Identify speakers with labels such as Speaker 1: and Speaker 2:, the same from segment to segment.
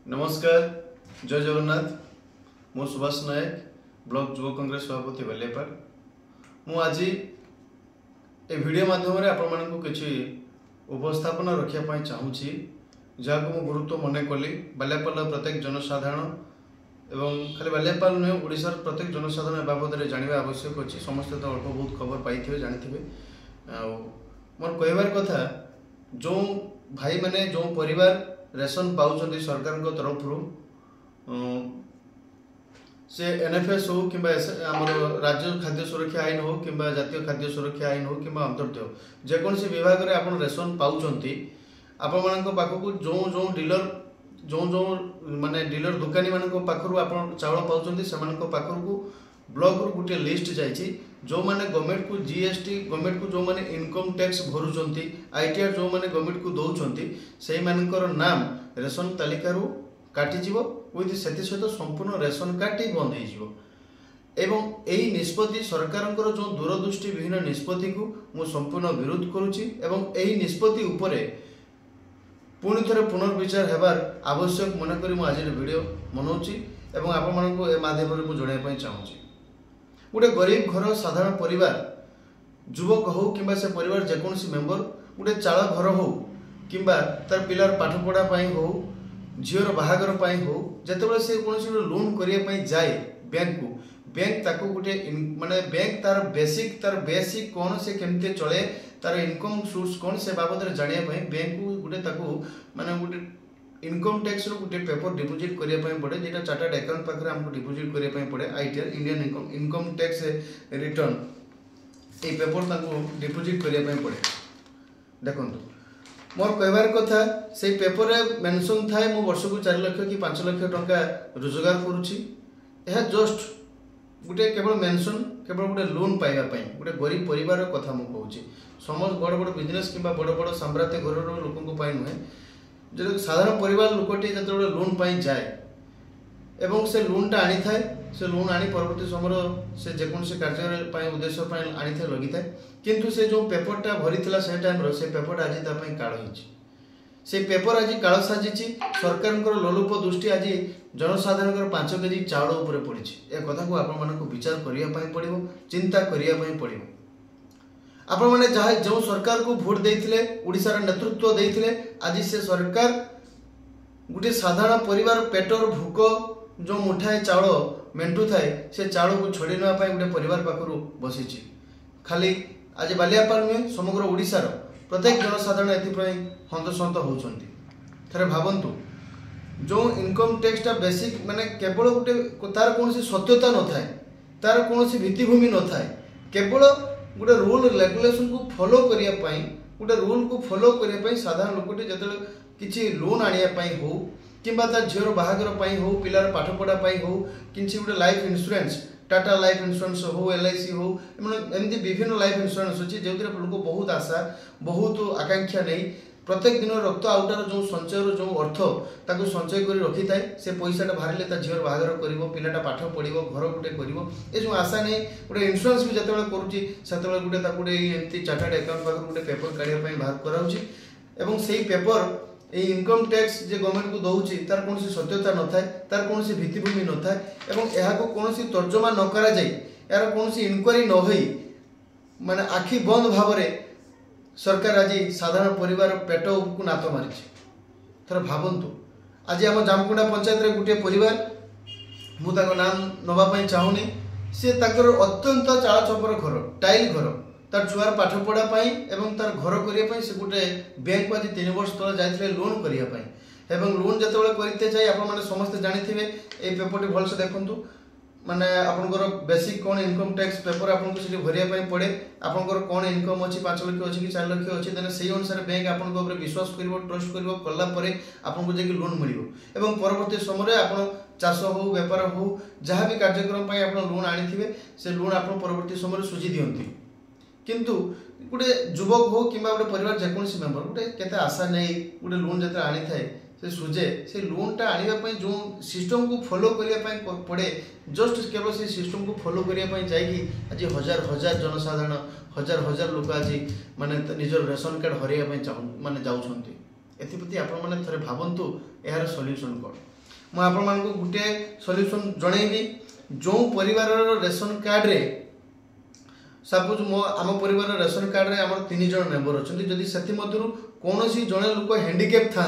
Speaker 1: नमस्कार, जय जगन्नाथ। मो सुभाष नायक ब्लॉक युव कांग्रेस सभापति बालियापाल। मु आज ए वीडियो माध्यम आपण किसी उपस्थापन रखा चाहूँगी जहाँ को गुरुत्व मन कली। बालियापाल प्रत्येक जनसाधारण एवं खाली बालियापाल नुहे ओडिशार प्रत्येक जनसाधारण बाबद में जानवा आवश्यक अच्छी। समस्ते तो अल्प बहुत खबर पाई जानी मोर कहबार कथा जो भाई मैंने जो परिवार रेशन पाँच सरकार तरफ से एनएफएस हो कि राज्य खाद्य सुरक्षा आईन हो कि जातीय खाद्य सुरक्षा आईन हो कि अंतर्जातीय जेकोसी विभाग में आप रेशन पाँच आपण पाखक जो जो डीलर जो जो माने डीलर दुकानी मान पाखर आप चाउल पाँच से पाखक ब्लॉक रु गोटे लिस्ट जाइए जो माने गवर्नमेंट को जीएसटी गवर्नमेंट को जो माने इनकम टैक्स भरुंट आईटीआर जो माने गवर्नमेंट को दौरान से मानकर नाम रेशन तालिकार काटिज विथ से सहित संपूर्ण रेशन कार्ड बंद हो एवं यही निष्पत्ति सरकार जो दूरदृष्टि विहीन निष्पत्ति को मु संपूर्ण विरोध करुच्ची एवं यही निष्पत्ति उपरे पुणी थे पुनर्विचार होबार आवश्यक मनक आज वीडियो मनाऊँगी एवं आपण माध्यम जनवाई चाहूँगी। गोटे गरीब घर साधारण परिवार युवक हो कि से परिवार जेकोसी मेम्बर गोटे चाल घर हो कि तार पिलार पाठपढ़ा हो झीर बाहागर हो जिते से कौन लोन करने जाए बैंक को बैंक ताको गोटे माने बैंक तार बेसिक कौन से केमते चले तार इनकम सोर्स कौन से बाबद में जानापी बैंक को गोटे माने गोटे इनकम टैक्स गोटे पेपर डिपोजिट करने पड़े जेटा चार्टर्ड अकाउंट पाखे आमको डिपोजिट करने पड़े ITR Indian income tax return ये पेपर डिपोजिट करने पड़े। देखो मोर कहबार कथा से पेपर मेंशन थाए मु वर्ष को 4 लाख कि 5 लाख टंका रोजगार करुच्ची यह जस्ट गोटे केवल मेंशन केवल गोटे लोन पाइबापी गोटे गरीब परिवार कथा मुझे कहूँ समस्त बड़ बड़ बिजनेस कि बड़ बड़ साम्राज्य घर लोक नुहे जो साधारण परिवार लोकटे जो लोन पाई जाए एवं से लोनटा आनी थाए से लोन आनी परवर्ती समय से जेकोसी कार्य उद्देश्य आनी था लगी थाए किंतु से जो पेपरटा भरी से टाइम से पेपरटा आज काल से पेपर आज काल साजी सरकार लोलुप दृष्टि आज जनसाधारण 5 केजी चाउल उपर पड़ी ए कथा को आपण विचार करने पड़ो चिंता करने पड़ो। आपण मैंने जहाँ जो सरकार को भोट देते ओडिशार नेतृत्व देते आज से सरकार गोटे साधारण परिवार पेटर भूक जो मुठाए चाउल मेंटू थाए से चाउल को छोड़ी नापी गोटे परिवार पाखु बसी खाली आज बालियापाल नुहे समग्र ओडिशार प्रत्येक जनसाधारण एथपाई हंतसंत होती थे भावतु जो इनकम टैक्सटा बेसिक माने केवल गोटे तार कौन सत्यता न थाए तार कौन भित्तिभूमि न थाए केवल गोटे रूल रेगुलेशन को फॉलो करने गोटे रूल को फॉलो करने साधारण लोकटे जो किसी लोन आने हो कि झीर बाहागर हो पिलार पाठपढ़ा हो कि गोटे life insurance Tata life insurance हो LIC हो एमती विभिन्न लाइफ इंश्योरेंस अच्छी जो लोक बहुत आशा बहुत आकांक्षा नहीं प्रत्येक दिन रक्त आउटार जो संचय जो अर्थ ताको संचय कर रखी थाए से पैसाटा बाहर झीर बाहागर कर पिलाटा पाठ पढ़ो घर गोटे कर जो आशा नहीं गोटे इंश्योरेंस भी जो करुँचे गोटे एमती चार्टर्ड अकाउंट पाखे गोटे पेपर काढ़ापी बाहर कराऊँ से पेपर ये इनकम टैक्स जे गवर्नमेंट को दौर तार कौन सत्यता न थाए तार कौन भित्तिभूमि न थाए एवं यह कौन तर्जमा न करा यार कौन इनक्वारी न हो माने आखि बंद भाव सरकार आज साधारण परिवार पेट को नात मारी थर भावतु आज आम जामकुंडा पंचायत रे गोटे परिवार मुझे नाम नवापाई चाहूनी सी अत्यंत चाल छपर घर टाइल घर तार छुआर पाठपढ़ा एवं तार घर करने से गोटे बैंक को आज 3 वर्ष तले जाते लोन करने एवं लोन जो करते जाए आप समस्ते जानी ये पेपर भलसे देखु माने आपनकर बेसिक कौन इनकम टैक्स पेपर आपको भरिया पड़े आपनकर कौन इनकम अच्छी 5 लाख अच्छी कि 4 लाख अच्छी देने से अनुसार बैंक आपन विश्वास कर ट्रस्ट कर कलापर आपको जाकि लोन मिल एवं परवर्ती समय आप चाष हो बेपार हो जहाँ भी कार्यक्रम आप लोन आनी से लोन आप परवर्ती समय सुझी दिखती किंतु गोटे युवक हो कि गोटे परिवार जेकोसी मेम्बर गोटे केते आशा नहीं गोटे लोन जो आनी थाए से सुझे से लोनटा आने जो सिस्टम को फॉलो करने पड़े जस्ट केवल से सिस्टम को फॉलो करने जाकि आज हजार हजार जनसाधारण हजार हजार लोक आज माने निजर रेशन कार्ड हरैया माने जाऊँगी एप्रति आपण मैंने थे भावतु यार सल्यूशन कौन। ମୁଁ ଆପଣମାନଙ୍କୁ गोटे सल्यूशन जनइबी जो परिवार रेशन कार्ड रे सपोज मो आम परिवार रेशन कार्ड रे आम 3 जन मेंबर अच्छा जदि से कौन जड़े लोक हैंडिकेप था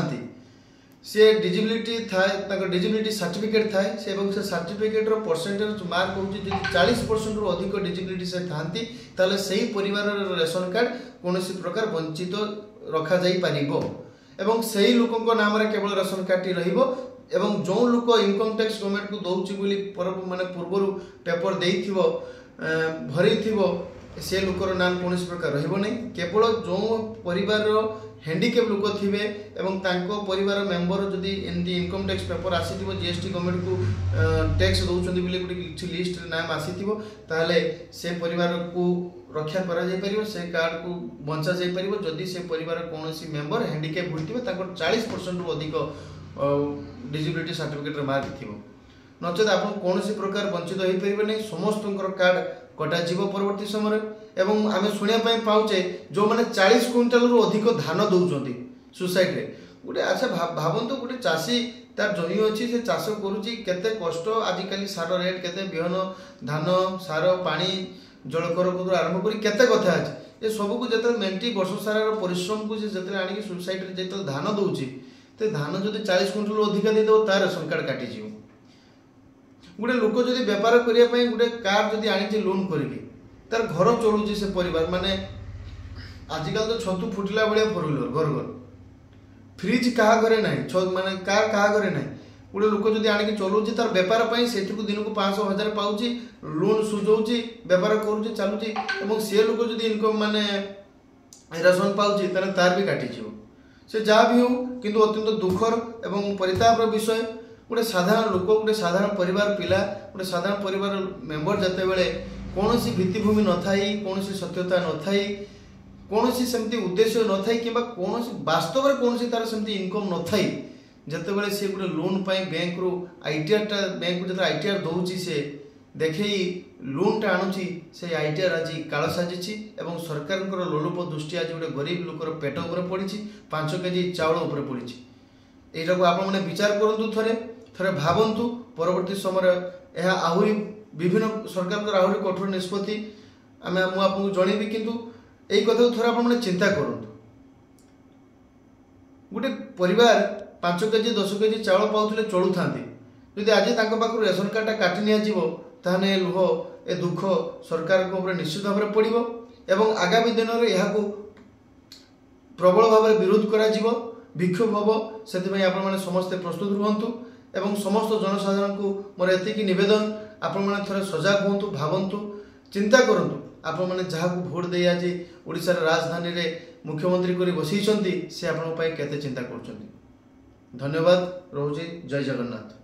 Speaker 1: सी डिजिबिलिटी थाए डिजिबिलिटी सर्टिफिकेट थाए से सर्टिफिकेट परसेंटेज मार्क हो 40% रु अधिक डिजिबिलिटी से थांती ताले सही परिवार रेशन कार्ड कौन प्रकार वंचित रखा जाई परिबो एवं सही लोक नाम रे केवल रेशन कार्ड टी रहिबो एवं जो लोक इनकम टैक्स गवर्नमेंट को दौची बोली माने पूर्व पेपर देइथिबो भरिथिबो से लोकर नाम कौन प्रकार रहिबो नहीं केवल जो परिवार हैंडिकेप लोक थिबे एवं तांको परिवार मेंबर जदि एमडी इनकम टैक्स पेपर आसीथिबो जीएसटी गवर्नमेंट को टैक्स दउचंदी बोली गुडी किछि लिस्ट नाम आसीथिबो ताले से परिवार को रक्षा करा जाय परिबो से कार्ड को बंचा जाय परिबो जदि से परिवार कोनोसी मेंबर हैंडिकेप होइथिबे ताको 40% रु अधिक डिजिबिलिटी सर्टिफिकेट रे मार्क थिबो नचेत आपण कोनोसी प्रकार वंचित होई परिबे नै समस्त कार्ड कटा जीव परवर्ती समय एवं आम शुणा पाचे जो मैंने 40 क्विंटाल रु अधिक धान दौरान सोसाइटी रे गोटे अच्छा भावतु गोटे चाषी तार जमी अच्छी से चाष करुच्ची केते कष्ट आजिकल सार रेट केते बिहन धान सार पानी जलकर आरंभ कर केते कथा अच्छे ये सबको जो मेंटी वर्ष सारा परिश्रम को जो आनिक सोसाइटी जो धान दौची तो धान जब 40 क्विंटाल रु अधिक देदेव तार रेशन कार्ड काटिज गोटे लोक जब बेपार करने गोटे कार जब आनी लोन करके तार घर चलुची से परिवार माने आजिकल तो छतु फुटिला भाया फोर व्हीलर घर घर फ्रिज क्या घरे ना माने कार क्या घरे ना गोटे लोक जब आनिक चलाऊँच तार बेपार से दिन को 500,000 पाऊँच लोन सुझाऊँच बेपार करुँच चलुची सी लोक जब इनकम माने रेशन पाऊँच तार भी काटिज से जहाँ भी हो किंतु अत्यंत दुखर एवं परितापर विषय गोटे साधारण लोक गोटे साधारण परिवार पिला गोटे साधारण परिवार मेंबर जिते बड़े कौन सी भित्तिभूमि न थाई कौन सी सत्यता न थाई कौन सी सेमती उद्देश्य न थाई कि कौन वास्तव में कौन सी तार सेमती इनकम न थाई जिते बड़े सी गोटे लोन पाई बैंक रु आईटीआर टा बैंक को जो आईटीआर दौची से देखे लोन टा आणुची से आईटीआर आज काल साजिची एवं सरकार लोलुप दृष्टि आज गोटे गरीब लोकर पेट उपर पड़ी 5 केजी चाउल उपर पड़ी यहाँ को आपण मैंने विचार करूँ थे भावतु परवर्ती समय यह आहरी विभिन्न सरकार आहरी कठोर निष्पत्ति आम आपको जनइबी किंतु यही कथा थोड़ा आपने चिंता करूँ गोटे परिवार 5 केजी 10 केजी चाउल पाऊले चलु था जदि आज पाखु रेशन कार्डटा काटि निया लुह ए दुख सरकार को निश्चित भाव में पड़ो एवं आगामी दिन में यह प्रबल भाव में विरोध करा विक्षोभ हम से समस्ते प्रस्तुत रुहतु एवं समस्त जनसाधारण को मोर एति नवेदन आपण मैंने थोड़े सजग हूँ भावतु चिंता करूँ आपण मैंने जहाँ को भोट दे आज ओडिशार राजधानी रे मुख्यमंत्री कर बसई से आपण केते चिंता कर धन्यवाद रोचे जय जगन्नाथ।